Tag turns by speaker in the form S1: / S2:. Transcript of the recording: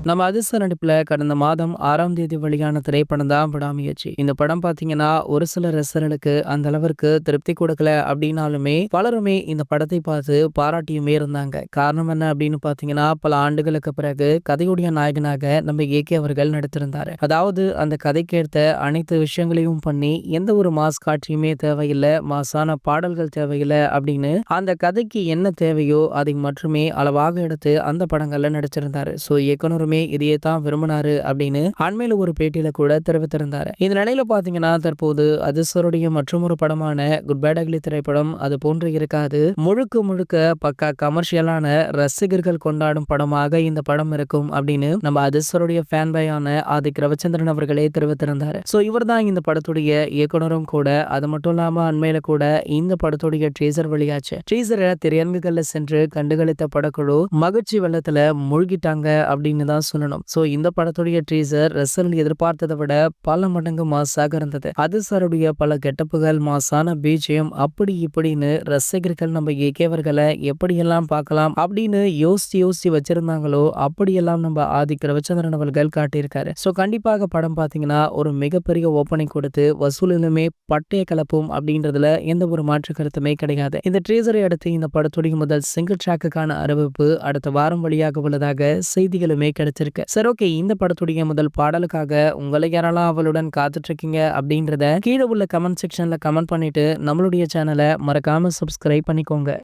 S1: நம்ம அதிர்ஷ்ட நடிப்புல கடந்த மாதம் 6ஆம் தேதி வெளியான திரைப்படம் தான் விடாமுயற்சி. இந்த படம் பாத்தீங்கன்னா ஒரு சில ரசிகர்களுக்கு அந்த அளவிற்கு திருப்தி கொடுக்கல அப்படின்னாலுமே பலருமே இந்த படத்தை பார்த்து பாராட்டியுமே இருந்தாங்க. காரணம் என்ன அப்படின்னு பாத்தீங்கன்னா, பல ஆண்டுகளுக்கு பிறகு கதையுடைய நாயகனாக நம்ம ஏகே அவர்கள் நடித்திருந்தாரு. அதாவது அந்த கதைக்கேற்ற அனைத்து விஷயங்களையும் பண்ணி எந்த ஒரு மாஸ் காட்சியுமே தேவையில்லை, மாசான பாடல்கள் தேவையில்லை அப்படின்னு அந்த கதைக்கு என்ன தேவையோ அதை மட்டுமே அளவாக எடுத்து அந்த படங்கள்ல நடிச்சிருந்தாரு. ஸோ இயக்குனருமே இதையே தான் விரும்பினாரு அப்படின்னு அண்மையில ஒரு பேட்டியில கூட தெரிவித்திருந்தாரு. இந்த நிலையில பாத்தீங்கன்னா தற்போது அதிர்ஷ்டருடைய மற்றொரு படமான குட் பேட் அக்லி திரைப்படம் அது போன்று இருக்காது. முழுக்க முழுக்க பக்கா கமர்ஷியலான ரசிகர்கள் கொண்டாடும் படமாக இந்த படம் இருக்கும் அப்படின்னு நம்ம அதிர்ஷ்டருடைய ஃபேன் பாயான ஆதிக் ரவிச்சந்திரன் அவர்களே தெரிவித்திருந்தாரு. ஸோ இவர் தான் இந்த படத்துடைய இயக்குனரும் கூட. அது மட்டும் இல்லாம அண்மையில கூட இந்த படத்துடைய ட்ரீசர் வெளியாச்சு. ட்ரீசரை திரையரங்குகள்ல சென்று கண்டுகளித்த படக்குழு மகிழ்ச்சி வெள்ளத்துல மூழ்கிட்டாங்க அப்படின்னு தான் சொல்லணும். சோ இந்த படத்துடைய ட்ரீசர் ரசிகர்கள் எதிர்பார்த்ததை விட பல மடங்கு மாசாக இருந்தது. அதிர்ஷ்டருடைய பல கெட்டப்புகள், மாசான பிஜிஎம் அப்படி இப்படின்னு ரசிகர்கள் நம்ம ஏகேவர்களை எப்படியெல்லாம் பார்க்கலாம் அப்படின்னு யோசிச்சு வச்சிருந்தாங்களோ அப்படியெல்லாம் நம்ம ஆதிக் ரவிச்சந்திரன் அவர்கள் காட்டியிருக்காரு. சோ கண்டிப்பாக படம் பாத்தீங்கன்னா ஒரு மிகப்பெரிய ஓப்பனிங் கொடுத்து வசூலிலுமே பட்டைய கலப்பும் அப்படின்றதுல எந்த ஒரு மாற்று கருத்துமே கிடையாது. இந்த ட்ரீசரை அடுத்து இந்த படத்துடைய முதல் சிங்கிள் ட்ராக்குக்கான அறிவிப்பு அடுத்த வாரம் வெளியாக உள்ளதாக செய்திகளுமே கிடைச்சிருக்கு. சரி, ஓகே, இந்த படத்துடைய முதல் பாடலுக்காக உங்களை யாரெல்லாம் அவளுடன் காத்துட்டு இருக்கீங்க அப்படின்றத கீழே உள்ள கமெண்ட் செக்ஷன்ல கமெண்ட் பண்ணிட்டு நம்மளுடைய சேனலை மறக்காம சப்ஸ்கிரைப் பண்ணிக்கோங்க.